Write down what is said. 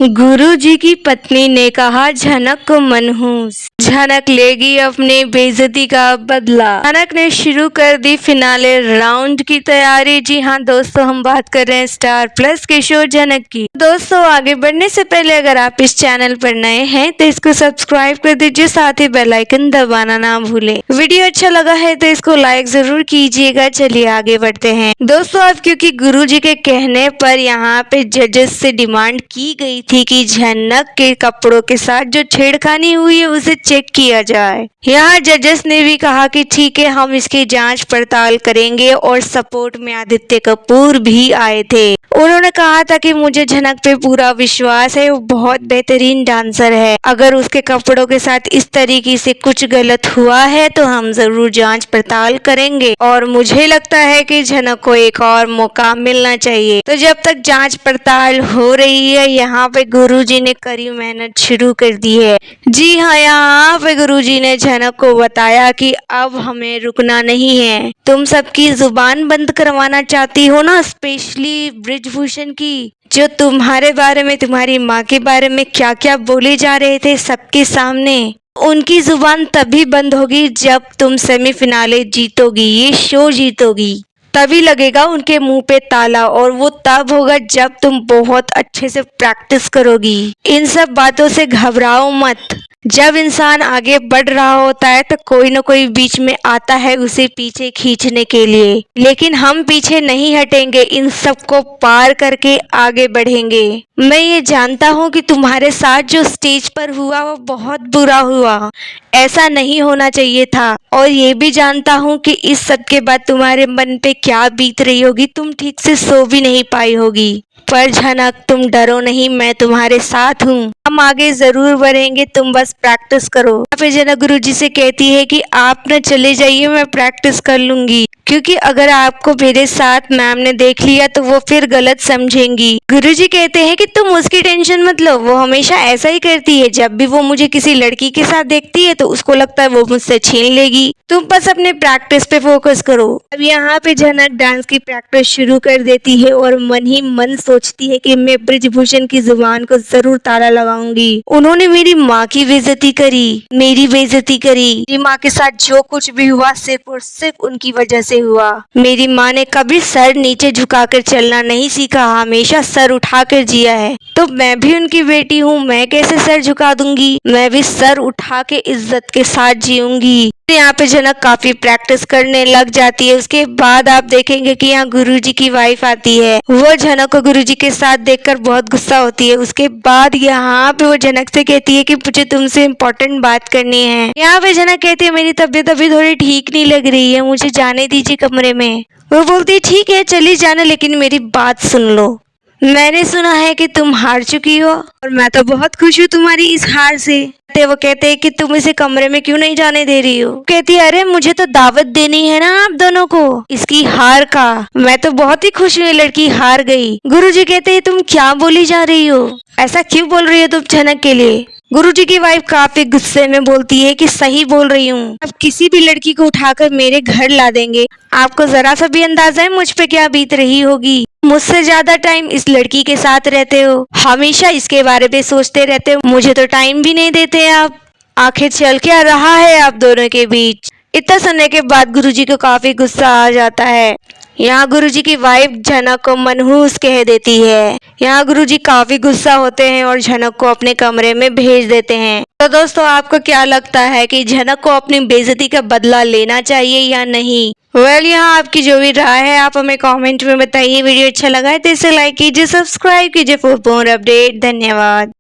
गुरुजी की पत्नी ने कहा, झनक को मनहूस, झनक लेगी अपनी बेइज्जती का बदला। झनक ने शुरू कर दी फिनाले राउंड की तैयारी। जी हाँ दोस्तों, हम बात कर रहे हैं स्टार प्लस के शो झनक की। दोस्तों, आगे बढ़ने से पहले अगर आप इस चैनल पर नए हैं तो इसको सब्सक्राइब कर दीजिए, साथ ही बेल आइकन दबाना ना भूले। वीडियो अच्छा लगा है तो इसको लाइक जरूर कीजिएगा। चलिए आगे बढ़ते हैं दोस्तों। अब क्योंकि गुरुजी के कहने पर यहाँ पे जजेस से डिमांड की गई थी कि झनक के कपड़ों के साथ जो छेड़खानी हुई है उसे चेक किया जाए। यहाँ जजेस ने भी कहा कि ठीक है, हम इसकी जांच पड़ताल करेंगे और सपोर्ट में आदित्य कपूर भी आए थे। उन्होंने कहा था कि मुझे झनक पे पूरा विश्वास है, वो बहुत बेहतरीन डांसर है। अगर उसके कपड़ों के साथ इस तरीके से कुछ गलत हुआ है तो हम जरूर जांच पड़ताल करेंगे और मुझे लगता है कि झनक को एक और मौका मिलना चाहिए। तो जब तक जांच पड़ताल हो रही है, यहाँ पे गुरुजी ने कड़ी मेहनत शुरू कर दी है। जी हाँ, यहाँ पे गुरुजी ने झनक को बताया कि अब हमें रुकना नहीं है। तुम सबकी जुबान बंद करवाना चाहती हो ना, स्पेशली ब्रिजभूषण की, जो तुम्हारे बारे में, तुम्हारी माँ के बारे में क्या क्या बोले जा रहे थे सबके सामने। उनकी जुबान तभी बंद होगी जब तुम सेमीफिनाले जीतोगी, ये शो जीतोगी, तभी लगेगा उनके मुंह पे ताला। और वो तब होगा जब तुम बहुत अच्छे से प्रैक्टिस करोगी। इन सब बातों से घबराओ मत। जब इंसान आगे बढ़ रहा होता है तो कोई न कोई बीच में आता है उसे पीछे खींचने के लिए, लेकिन हम पीछे नहीं हटेंगे, इन सब को पार करके आगे बढ़ेंगे। मैं ये जानता हूँ कि तुम्हारे साथ जो स्टेज पर हुआ वो बहुत बुरा हुआ, ऐसा नहीं होना चाहिए था। और ये भी जानता हूँ कि इस सब के बाद तुम्हारे मन पे क्या बीत रही होगी, तुम ठीक से सो भी नहीं पाई होगी। पर झनक, तुम डरो नहीं, मैं तुम्हारे साथ हूँ, हम आगे जरूर बढ़ेंगे, तुम बस प्रैक्टिस करो। फिर झनक गुरुजी से कहती है कि आप न चले जाइए, मैं प्रैक्टिस कर लूंगी, क्योंकि अगर आपको मेरे साथ मैम ने देख लिया तो वो फिर गलत समझेंगी। गुरुजी कहते हैं कि तुम उसकी टेंशन मत लो, वो हमेशा ऐसा ही करती है। जब भी वो मुझे किसी लड़की के साथ देखती है तो उसको लगता है वो मुझसे छीन लेगी। तुम बस अपने प्रैक्टिस पे फोकस करो। अब यहाँ पे झनक डांस की प्रैक्टिस शुरू कर देती है और मन ही मन सोचती है कि मैं ब्रिजभूषण की जुबान को जरूर ताला लगाऊंगी। उन्होंने मेरी माँ की बेइज्जती करी, मेरी बेइज्जती करी। मेरी माँ के साथ जो कुछ भी हुआ सिर्फ और सिर्फ उनकी वजह से हुआ। मेरी माँ ने कभी सर नीचे झुकाकर चलना नहीं सीखा, हमेशा सर उठाकर जिया है। तो मैं भी उनकी बेटी हूँ, मैं कैसे सर झुका दूंगी, मैं भी सर उठा के इज्जत के साथ जीऊंगी। यहाँ पे झनक काफी प्रैक्टिस करने लग जाती है। उसके बाद आप देखेंगे कि यहाँ गुरुजी की वाइफ आती है। वो झनक को गुरुजी के साथ देखकर बहुत गुस्सा होती है। उसके बाद यहाँ पे वो झनक से कहती है कि मुझे तुमसे इम्पोर्टेंट बात करनी है। यहाँ पे झनक कहती है, मेरी तबीयत अभी थोड़ी ठीक नहीं लग रही है, मुझे जाने दीजिए कमरे में। वो बोलती है, ठीक है चली जाना, लेकिन मेरी बात सुन लो। मैंने सुना है कि तुम हार चुकी हो और मैं तो बहुत खुश हूँ तुम्हारी इस हार से। वो कहते हैं कि तुम इसे कमरे में क्यों नहीं जाने दे रही हो। कहती है, अरे मुझे तो दावत देनी है ना आप दोनों को इसकी हार का, मैं तो बहुत ही खुश हूँ ये लड़की हार गई। गुरुजी कहते हैं, तुम क्या बोली जा रही हो, ऐसा क्यों बोल रही हो तुम झनक के लिए। गुरुजी की वाइफ काफी गुस्से में बोलती है कि सही बोल रही हूँ, अब किसी भी लड़की को उठाकर मेरे घर ला देंगे। आपको जरा सा भी अंदाजा है मुझ पे क्या बीत रही होगी। मुझसे ज्यादा टाइम इस लड़की के साथ रहते हो, हमेशा इसके बारे में सोचते रहते हो, मुझे तो टाइम भी नहीं देते आप। आखिर चल क्या रहा है आप दोनों के बीच। इतना सुनने के बाद गुरुजी को काफी गुस्सा आ जाता है। यहाँ गुरुजी की वाइफ झनक को मनहूस कह देती है। यहाँ गुरुजी काफी गुस्सा होते हैं और झनक को अपने कमरे में भेज देते हैं। तो दोस्तों, आपको क्या लगता है कि झनक को अपनी बेइज्जती का बदला लेना चाहिए या नहीं। यहाँ आपकी जो भी राय है आप हमें कमेंट में बताइए। वीडियो अच्छा लगा है तो इसे लाइक कीजिए, सब्सक्राइब कीजिए फॉर मोर अपडेट। धन्यवाद।